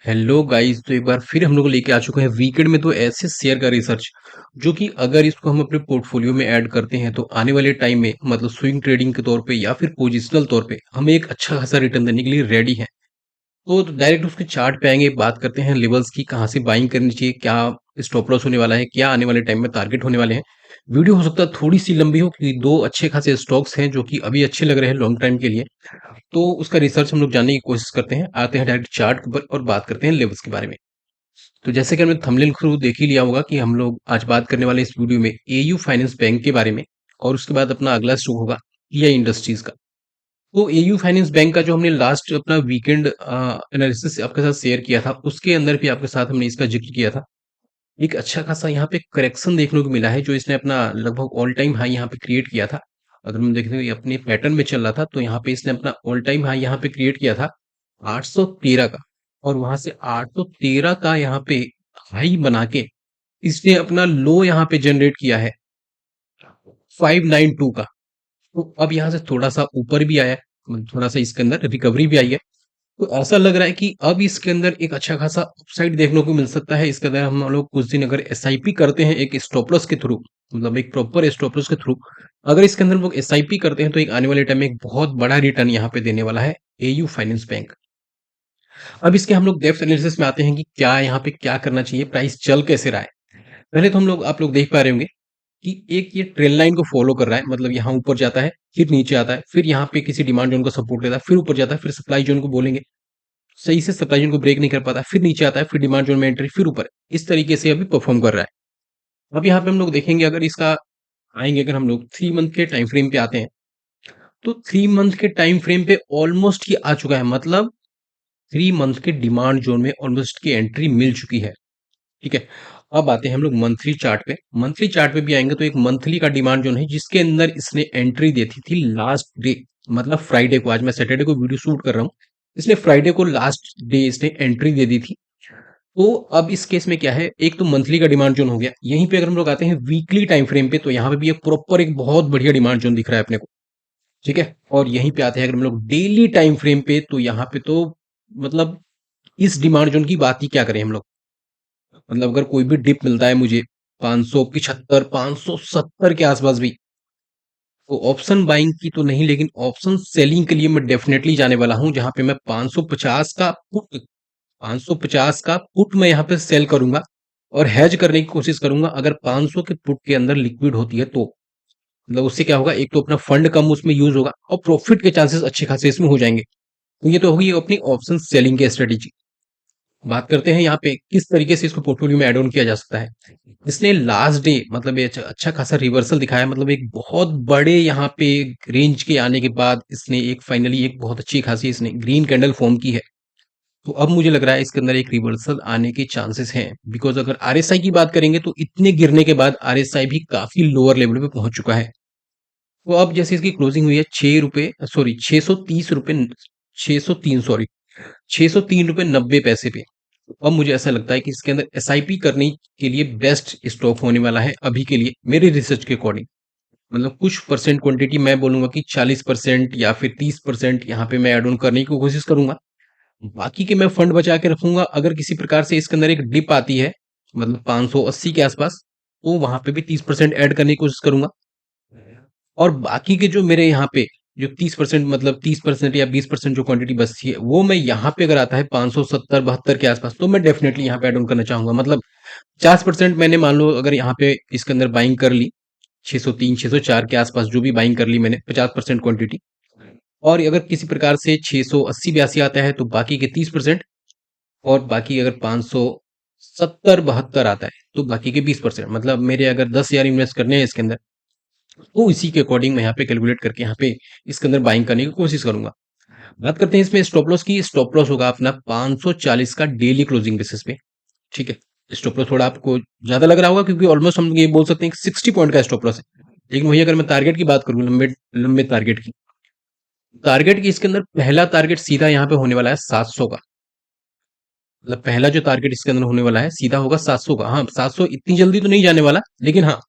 Hello guys. तो एक बार फिर हम लोग लेके आ चुके हैं वीकेंड में तो ऐसे शेयर का रिसर्च जो कि अगर इसको हम अपने पोर्टफोलियो में ऐड करते हैं तो आने वाले टाइम में मतलब स्विंग ट्रेडिंग के तौर पे या फिर पोजिशनल तौर पे हमें एक अच्छा खासा रिटर्न देने के लिए रेडी है। तो डायरेक्ट उसके चार्ट पे आएंगे, बात करते हैं लेवल्स की, कहाँ से बाइंग करनी चाहिए, क्या स्टॉप लॉस होने वाला है, क्या आने वाले टाइम में टारगेट होने वाले हैं। वीडियो हो सकता है थोड़ी सी लंबी हो क्योंकि दो अच्छे खासे स्टॉक्स हैं जो कि अभी अच्छे लग रहे हैं लॉन्ग टाइम के लिए। तो उसका रिसर्च हम लोग जानने की कोशिश करते हैं, आते हैं डायरेक्ट चार्ट के ऊपर और बात करते हैं लेवल्स के बारे में। तो जैसे कि हमने थंबनेल थ्रू देख ही लिया होगा कि हम लोग आज बात करने वाले इस वीडियो में एयू फाइनेंस बैंक के बारे में, और उसके बाद अपना अगला स्टॉक होगा पीआई इंडस्ट्रीज का। तो एयू फाइनेंस बैंक का जो हमने लास्ट अपना वीकेंड एनालिसिस आपके साथ शेयर किया था उसके अंदर भी आपके साथ हमने इसका जिक्र किया था। एक अच्छा खासा यहाँ पे करेक्शन देखने को मिला है जो इसने अपना लगभग ऑल टाइम हाई यहाँ पे क्रिएट किया था। अगर हम देखें तो ये अपने पैटर्न में चल रहा था तो यहाँ पे इसने अपना ऑल टाइम हाई यहाँ पे क्रिएट किया था 813 का, और वहां से 813 का यहाँ पे हाई बना के इसने अपना लो यहाँ पे जनरेट किया है 592 का। तो अब यहाँ से थोड़ा सा ऊपर भी आया है, मतलब थोड़ा सा इसके अंदर रिकवरी भी आई है। तो ऐसा लग रहा है कि अब इसके अंदर एक अच्छा खासा अपसाइड देखने को मिल सकता है। इसके अंदर हम लोग कुछ दिन अगर एसआईपी करते हैं एक स्टॉप लॉस के थ्रू, मतलब एक प्रॉपर स्टॉप लॉस के थ्रू, अगर इसके अंदर हम लोग एसआईपी करते हैं तो एक आने वाले टाइम में एक बहुत बड़ा रिटर्न यहाँ पे देने वाला है एयू फाइनेंस बैंक। अब इसके हम लोग डेप्थ एनालिसिस में आते हैं कि क्या यहाँ पे क्या करना चाहिए, प्राइस चल कैसे रहा है। पहले तो हम लोग आप लोग देख पा रहे होंगे कि एक ये ट्रेल लाइन को फॉलो कर रहा है, मतलब यहाँ ऊपर जाता है फिर नीचे आता है, फिर यहाँ पे किसी डिमांड जोन को सपोर्ट लेता है, फिर ऊपर जाता है, फिर सप्लाई जोन को बोलेंगे सही से सप्लाई जोन को ब्रेक नहीं कर पाता, फिर नीचे आता है, फिर डिमांड जोन में एंट्री, फिर ऊपर। इस तरीके से अभी परफॉर्म कर रहा है। अब यहाँ पे हम लोग देखेंगे, अगर इसका आएंगे, अगर हम लोग 3 मंथ के टाइम फ्रेम पे आते हैं तो 3 मंथ के टाइम फ्रेम पे ऑलमोस्ट ही आ चुका है, मतलब 3 मंथ के डिमांड जोन में ऑलमोस्ट की एंट्री मिल चुकी है। ठीक है। अब आते हैं हम लोग मंथली चार्ट पे। मंथली चार्ट पे भी आएंगे तो एक मंथली का डिमांड जोन है जिसके अंदर इसने एंट्री दी थी लास्ट डे, मतलब फ्राइडे को। आज मैं सैटरडे को वीडियो शूट कर रहा हूँ, इसलिए फ्राइडे को लास्ट डे इसने एंट्री दे दी थी। तो अब इस केस में क्या है, एक तो मंथली का डिमांड जोन हो गया। यहीं पे अगर हम लोग आते हैं वीकली टाइम फ्रेम पे तो यहाँ पे भी एक प्रॉपर एक बहुत बढ़िया डिमांड जोन दिख रहा है अपने को। ठीक है। और यहीं पे आते हैं अगर हम लोग डेली टाइम फ्रेम पे तो यहाँ पे तो मतलब इस डिमांड जोन की बात ही क्या करें हम लोग। मतलब अगर कोई भी डिप मिलता है मुझे 575 570 के आसपास भी, तो ऑप्शन बाइंग की तो नहीं लेकिन ऑप्शन सेलिंग के लिए मैं डेफिनेटली जाने वाला हूं, जहां पे मैं 550 का पुट 550 का पुट मैं यहाँ पे सेल करूंगा और हेज करने की कोशिश करूंगा। अगर 500 के पुट के अंदर लिक्विड होती है तो मतलब उससे क्या होगा, एक तो अपना फंड कम उसमें यूज होगा और प्रॉफिट के चांसेस अच्छे खासे इसमें हो जाएंगे। तो ये तो होगी अपनी ऑप्शन सेलिंग की स्ट्रेटेजी। बात करते हैं यहाँ पे किस तरीके से इसको पोर्टफोलियो में ऐड ऑन किया जा सकता है। इसने लास्ट डे मतलब ये अच्छा खासा रिवर्सल दिखाया, मतलब एक बहुत बड़े यहाँ पे रेंज के आने के बाद इसने एक फाइनली एक बहुत अच्छी खासी इसने ग्रीन कैंडल फॉर्म की है। तो अब मुझे लग रहा है इसके अंदर एक रिवर्सल आने के चांसेस हैं, बिकॉज अगर आरएसआई की बात करेंगे तो इतने गिरने के बाद आरएसआई भी काफी लोअर लेवल पे पहुंच चुका है। तो अब जैसे इसकी क्लोजिंग हुई है 6 रुपए, सॉरी 630 रुपए, 603, सॉरी 603 रुपए 90 पैसे पे। अब मुझे ऐसा लगता है कि इसके अंदर एसआईपी करने के लिए बेस्ट स्टॉक होने वाला है अभी के लिए मेरे रिसर्च के अकॉर्डिंग। मतलब कुछ परसेंट क्वांटिटी मैं बोलूंगा कि 40% या फिर 30% यहाँ पे मैं ऐड ऑन करने की कोशिश करूंगा। बाकी के मैं फंड बचा के रखूंगा। अगर किसी प्रकार से इसके अंदर एक डिप आती है मतलब 580 के आसपास, तो वहां पे भी 30% ऐड करने की कोशिश करूंगा। और बाकी के जो मेरे यहाँ पे जो 30% मतलब 30% या 20% जो क्वांटिटी बचती है वो मैं यहाँ पे अगर आता है 570 72 के आसपास तो मैं डेफिनेटली यहाँ पे ऐड ऑन करना चाहूंगा। मतलब 50% मैंने मान लो अगर यहाँ पे इसके अंदर बाइंग कर ली 603 604 के आसपास जो भी बाइंग कर ली मैंने 50% क्वांटिटी, और अगर किसी प्रकार से 680 82 आता है तो बाकी के 30%, और बाकी अगर 570 72 आता है तो बाकी के 20%। मतलब मेरे अगर 10,000 इन्वेस्ट करने हैं इसके अंदर तो इसी के अकॉर्डिंग मैं यहाँ पे कैलकुलेट करके यहाँ पे इसके अंदर बाइंग करने की कोशिश करूंगा। बात करते हैं इसमें स्टॉप लॉस की। स्टॉप लॉस होगा अपना 540 का डेली क्लोजिंग बेसिस पे। ठीक है। स्टॉप लॉस थोड़ा आपको ज्यादा लग रहा होगा क्योंकि ऑलमोस्ट हम ये बोल सकते हैं कि 60 पॉइंट का स्टॉप लॉस है। लेकिन वही अगर मैं टारगेट की बात करूँ, लंबे लंबे टारगेट की, टारगेट की इसके अंदर पहला टारगेट सीधा यहाँ पे होने वाला है 700 का। मतलब पहला जो टारगेट इसके अंदर होने वाला है सीधा होगा 700 का। हाँ 700 इतनी जल्दी तो नहीं जाने वाला, लेकिन हाँ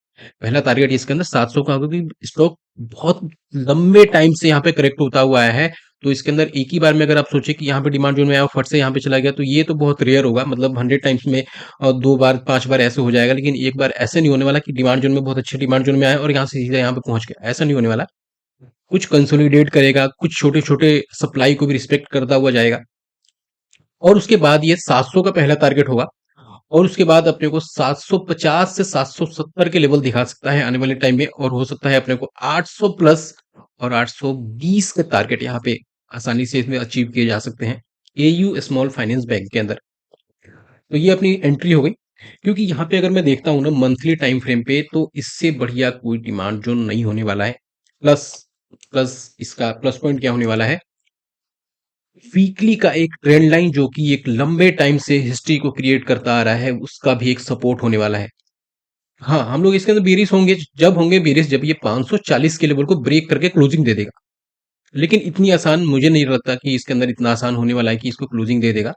पहला टारगेट इसके अंदर 700 का होगा क्योंकि स्टॉक बहुत लंबे टाइम से यहाँ पे करेक्ट होता हुआ आया है। तो इसके अंदर एक ही बार में अगर आप सोचे कि यहाँ पे डिमांड जोन में आया और फट से यहाँ पे चला गया, तो ये तो बहुत रेयर होगा, मतलब 100 टाइम्स में 2 बार 5 बार ऐसे हो जाएगा, लेकिन एक बार ऐसे नहीं होने वाला कि डिमांड जोन में बहुत अच्छे डिमांड जोन में आया और यहाँ से सीधा यहाँ पे पहुंच गया, ऐसा नहीं होने वाला। कुछ कंसोलिडेट करेगा, कुछ छोटे छोटे सप्लाई को भी रिस्पेक्ट करता हुआ जाएगा, और उसके बाद ये 700 का पहला टारगेट होगा, और उसके बाद अपने को 750 से 770 के लेवल दिखा सकता है आने वाले टाइम में, और हो सकता है अपने को 800 प्लस और 820 के टारगेट यहाँ पे आसानी से इसमें अचीव किए जा सकते हैं एयू स्मॉल फाइनेंस बैंक के अंदर। तो ये अपनी एंट्री हो गई, क्योंकि यहाँ पे अगर मैं देखता हूँ ना मंथली टाइम फ्रेम पे, तो इससे बढ़िया कोई डिमांड जोन नहीं होने वाला है। प्लस प्लस इसका प्लस पॉइंट क्या होने वाला है, वीकली का एक ट्रेंड लाइन जो कि एक लंबे टाइम से हिस्ट्री को क्रिएट करता आ रहा है, उसका भी एक सपोर्ट होने वाला है। हाँ, हम लोग इसके अंदर बेरिश होंगे, जब होंगे बेरिश जब ये 540 के लेवल को ब्रेक करके क्लोजिंग दे देगा, लेकिन इतनी आसान मुझे नहीं लगता कि इसके अंदर इतना आसान होने वाला है कि इसको क्लोजिंग दे देगा।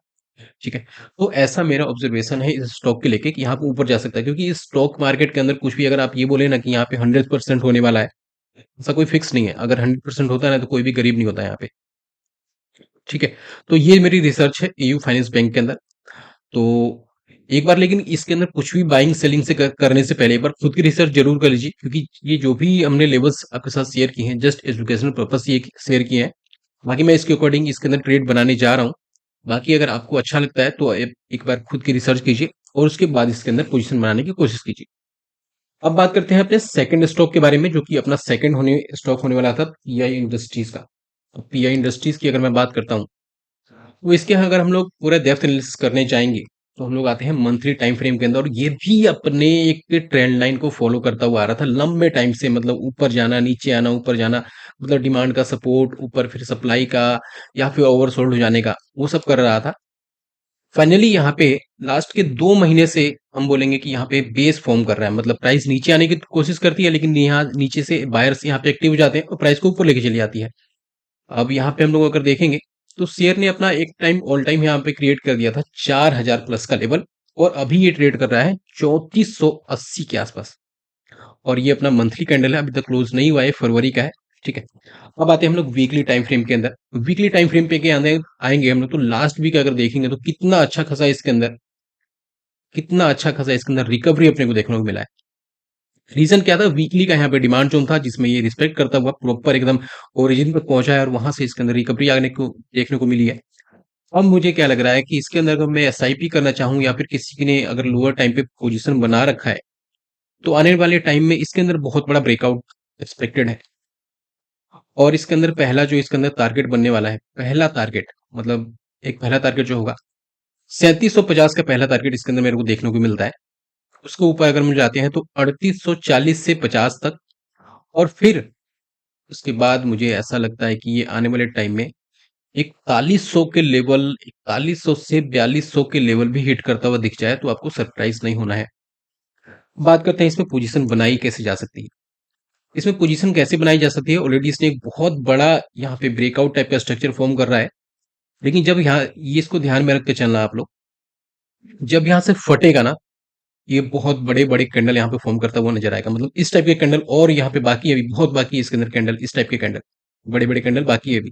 ठीक है, तो ऐसा मेरा ऑब्जर्वेशन है इस स्टॉक के लेके कि यहाँ पे ऊपर जा सकता है, क्योंकि इस स्टॉक मार्केट के अंदर कुछ भी अगर आप ये बोले ना कि यहाँ पे 100% होने वाला है, ऐसा कोई फिक्स नहीं है। अगर 100% होता है ना, तो कोई भी गरीब नहीं होता यहाँ पे। ठीक है, तो ये मेरी रिसर्च है एयू फाइनेंस बैंक के अंदर। तो एक बार लेकिन इसके अंदर कुछ भी बाइंग सेलिंग से करने से पहले एक बार खुद की रिसर्च जरूर कर लीजिए, क्योंकि ये जो भी हमने लेवल्स आपके साथ शेयर किए हैं जस्ट एजुकेशनल पर्पस ये शेयर किए हैं। बाकी मैं इसके अकॉर्डिंग इसके अंदर ट्रेड बनाने जा रहा हूँ। बाकी अगर आपको अच्छा लगता है तो एक बार खुद की रिसर्च कीजिए और उसके बाद इसके अंदर पोजीशन बनाने की कोशिश कीजिए। अब बात करते हैं अपने सेकंड स्टॉक के बारे में, जो कि अपना सेकंड होने स्टॉक होने वाला था पीआई इंडस्ट्रीज का। पीआई इंडस्ट्रीज की अगर मैं बात करता हूँ, तो इसके अगर हम लोग पूरा डेप्थ एनालिसिस करने चाहेंगे, तो हम लोग आते हैं मंथली टाइम फ्रेम के अंदर, और ये भी अपने एक ट्रेंड लाइन को फॉलो करता हुआ आ रहा था लंबे टाइम से, मतलब ऊपर जाना नीचे आना ऊपर जाना, मतलब डिमांड का सपोर्ट ऊपर फिर सप्लाई का या फिर ओवरसोल्ड हो जाने का, वो सब कर रहा था। फाइनली यहाँ पे लास्ट के 2 महीने से हम बोलेंगे कि यहाँ पे बेस फॉर्म कर रहा है, मतलब प्राइस नीचे आने की कोशिश करती है, लेकिन यहाँ नीचे से बायर्स यहाँ पे एक्टिव हो जाते हैं और प्राइस को ऊपर लेके चली जाती है। अब यहाँ पे हम लोग अगर देखेंगे, तो शेयर ने अपना एक टाइम ऑल टाइम यहाँ पे क्रिएट कर दिया था 4000 प्लस का लेवल, और अभी ये ट्रेड कर रहा है 3480 के आसपास, और ये अपना मंथली कैंडल है, अभी तक क्लोज नहीं हुआ है, फरवरी का है। ठीक है, अब आते हैं हम लोग वीकली टाइम फ्रेम के अंदर। वीकली टाइम फ्रेम पे के अंदर आएंगे हम लोग, तो लास्ट वीक अगर देखेंगे तो कितना अच्छा खासा इसके अंदर रिकवरी अपने को देखने को मिला है। रीजन क्या था, वीकली का यहाँ पे डिमांड जोन था जिसमें ये रिस्पेक्ट करता हुआ प्रॉपर एकदम ओरिजिन पर पहुंचा है, और वहां से इसके अंदर रिकवरी आने को देखने को मिली है। अब मुझे क्या लग रहा है कि इसके अंदर अगर मैं एसआईपी करना चाहूँ, या फिर किसी ने अगर लोअर टाइम पे पोजीशन बना रखा है, तो आने वाले टाइम में इसके अंदर बहुत बड़ा ब्रेकआउट एक्सपेक्टेड है। और इसके अंदर पहला जो इसके अंदर टारगेट बनने वाला है, पहला टारगेट मतलब एक पहला टारगेट जो होगा 3750 का पहला टारगेट इसके अंदर मेरे को देखने को मिलता है। उसके ऊपर अगर हम जाते हैं तो 3840 से 50 तक, और फिर उसके बाद मुझे ऐसा लगता है कि ये आने वाले टाइम में 4100 के लेवल, 4100 से 4200 के लेवल भी हिट करता हुआ दिख जाए, तो आपको सरप्राइज नहीं होना है। बात करते हैं इसमें पोजीशन बनाई कैसे जा सकती है। इसमें पोजीशन कैसे बनाई जा सकती है, ऑलरेडी इसने एक बहुत बड़ा यहाँ पे ब्रेकआउट टाइप का स्ट्रक्चर फॉर्म कर रहा है, लेकिन जब यहाँ ये इसको ध्यान में रख के चलना आप लोग, जब यहाँ से फटेगा ना, ये बहुत बड़े बड़े कैंडल यहाँ पे फॉर्म करता हुआ नजर आएगा, मतलब इस टाइप के कैंडल, और यहाँ पे बाकी है अभी बहुत बाकी है इसके अंदर कैंडल, इस टाइप के कैंडल बड़े बड़े कैंडल बाकी है अभी।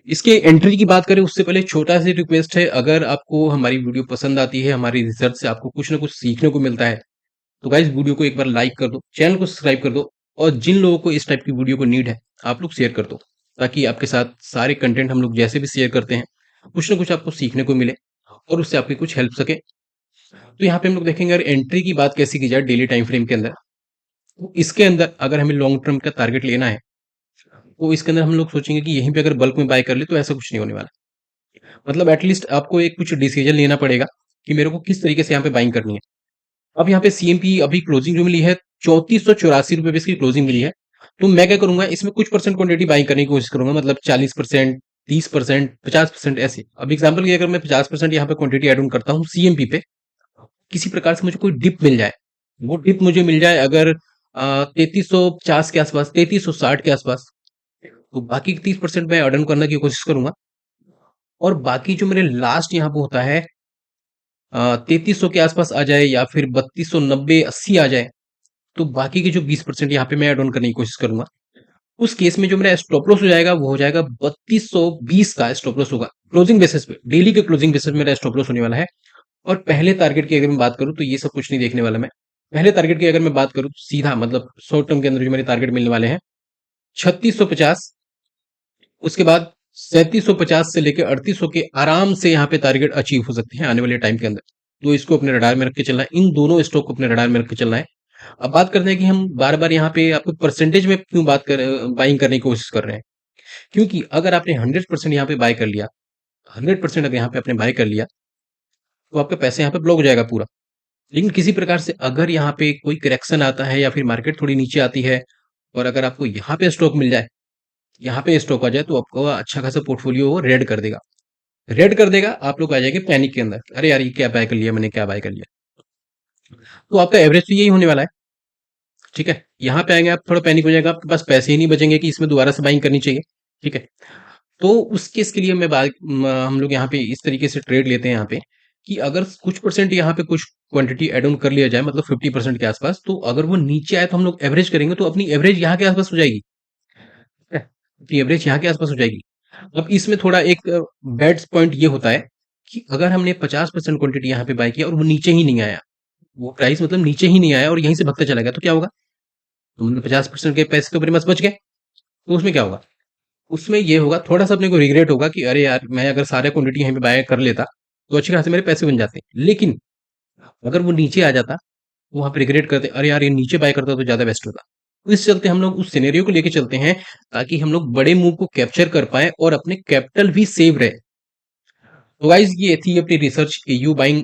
इसके एंट्री की बात करें उससे पहले छोटा सी रिक्वेस्ट है, अगर आपको हमारी वीडियो पसंद आती है, हमारी रिसर्च से आपको कुछ ना कुछ सीखने को मिलता है, तो गाइस वीडियो को एक बार लाइक कर दो, चैनल को सब्सक्राइब कर दो, और जिन लोगों को इस टाइप की वीडियो को नीड है आप लोग शेयर कर दो, ताकि आपके साथ सारे कंटेंट हम लोग जैसे भी शेयर करते हैं कुछ ना कुछ आपको सीखने को मिले और उससे आपकी कुछ हेल्प सके। तो यहाँ पे हम लोग देखेंगे अगर एंट्री की बात कैसे की जाए डेली टाइम फ्रेम के अंदर, तो इसके अंदर अगर हमें लॉन्ग टर्म का टारगेट लेना है, तो इसके अंदर हम लोग सोचेंगे कि यहीं पे अगर बल्क में बाय कर ले, तो ऐसा कुछ नहीं होने वाला। मतलब एटलीस्ट आपको एक कुछ डिसीजन लेना पड़ेगा कि मेरे को किस तरीके से यहाँ पे बाइंग करनी है। अब यहाँ पे सीएमपी अभी क्लोजिंग जो मिली है 3484 रुपए पे इसकी क्लोजिंग मिली है, तो मैं क्या करूंगा, इसमें कुछ परसेंट क्वांटिटी बाइंग करने की कोशिश करूंगा, मतलब 40%, 30%, 50% ऐसे। अब एग्जाम्पल की अगर मैं 50% यहाँ पे क्वांटिटी एड ऑन करता हूँ सीएमपी पे, किसी प्रकार से मुझे कोई डिप मिल जाए, वो डिप मुझे मिल जाए अगर 3350 के आसपास, 3360 के आसपास, तो बाकी 30% मैं एड ऑन करने की कोशिश करूंगा, और बाकी जो मेरे लास्ट यहाँ पे होता है 3300 के आसपास आ जाए, या फिर 3290 80 आ जाए, तो बाकी के जो 20% यहाँ पे मैं एड ऑन करने की कोशिश करूंगा। उस केस में जो मेरा स्टॉप लॉस हो जाएगा वो हो जाएगा 3220 का स्टॉप लॉस होगा क्लोजिंग बेसिस पे, डेली के क्लोजिंग बेसिस पे मेरा स्टॉप लॉस होने वाला है। और पहले टारगेट की अगर मैं बात करूं तो ये सब कुछ नहीं देखने वाला मैं। पहले टारगेट की अगर मैं बात करूं तो सीधा मतलब शॉर्ट टर्म के अंदर जो मेरे टारगेट मिलने वाले हैं 3650, उसके बाद 3750 से लेकर 3800 के आराम से यहाँ पे टारगेट अचीव हो सकते हैं आने वाले टाइम के अंदर। तो इसको अपने रडार में रख के चलना है, इन दोनों स्टॉक को अपने रडार में रख के चलना है। अब बात करते हैं कि हम बार बार यहाँ पे आपको परसेंटेज में क्यों बात कर बाइंग करने की कोशिश कर रहे हैं। क्योंकि अगर आपने 100% यहाँ पे बाय कर लिया, 100% अगर यहाँ पे आपने बाय कर लिया तो आपका पैसा यहाँ पे ब्लॉक हो जाएगा पूरा। लेकिन किसी प्रकार से अगर यहाँ पे कोई करेक्शन आता है या फिर मार्केट थोड़ी नीचे आती है और अगर आपको यहाँ पे स्टॉक मिल जाए, यहाँ पे स्टॉक आ जाए तो आपको अच्छा खासा पोर्टफोलियो वो रेड कर देगा। रेड कर देगा, आप लोग आ जाएंगे पैनिक के अंदर, अरे यार ये क्या बाय कर लिया मैंने, क्या बाय कर लिया। तो आपका एवरेज तो यही होने वाला है। ठीक है, यहाँ पे आएंगे आप थोड़ा पैनिक हो जाएगा, आपके पास पैसे ही नहीं बचेंगे कि इसमें दोबारा से बाइंग करनी चाहिए। ठीक है, तो उस केस के लिए हम लोग यहाँ पे इस तरीके से ट्रेड लेते हैं यहाँ पे कि अगर कुछ परसेंट यहाँ पे कुछ क्वांटिटी एड ऑन कर लिया जाए मतलब 50% के आसपास, तो अगर वो नीचे आए तो हम लोग एवरेज करेंगे तो अपनी एवरेज यहाँ के आसपास हो जाएगी। ठीक है? अपनी एवरेज यहाँ के आसपास हो जाएगी। अब इसमें थोड़ा एक बैड पॉइंट ये होता है कि अगर हमने 50% क्वांटिटी यहाँ पे बाय किया और वो नीचे ही नहीं आया, वो प्राइस मतलब नीचे ही नहीं आया और यहीं से भागता चला गया, तो क्या होगा? तो मतलब 50% के पैसे तो मेरे पास बच गए, तो उसमें क्या होगा? उसमें ये होगा, थोड़ा सा अपने को रिग्रेट होगा कि अरे यार मैं अगर सारे क्वांटिटी यहीं पे बाय कर लेता तो अच्छे खासे मेरे पैसे बन जाते। लेकिन अगर वो नीचे आ जाता तो वहां पे रिग्रेट करते, अरे यार ये नीचे बाय करता तो ज्यादा बेस्ट होता। तो इस चलते हम लोग उस सिनेरियो को लेके चलते हैं ताकि हम लोग बड़े मूव को कैप्चर कर पाए और अपने कैपिटल भी सेव रहे। तो गाइज ये थी अपनी research AU buying,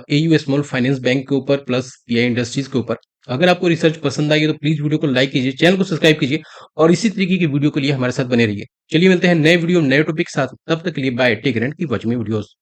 AU small finance bank के ऊपर प्लस पीआई इंडस्ट्रीज के ऊपर। अगर आपको रिसर्च पसंद आई है तो प्लीज वीडियो को लाइक कीजिए, चैनल को सब्सक्राइब कीजिए और इसी तरीके की वीडियो के लिए हमारे साथ बने रहिए। चलिए मिलते हैं नए वीडियो नए टॉपिक के साथ, तब तक के लिए bye, take care and keep watching my videos.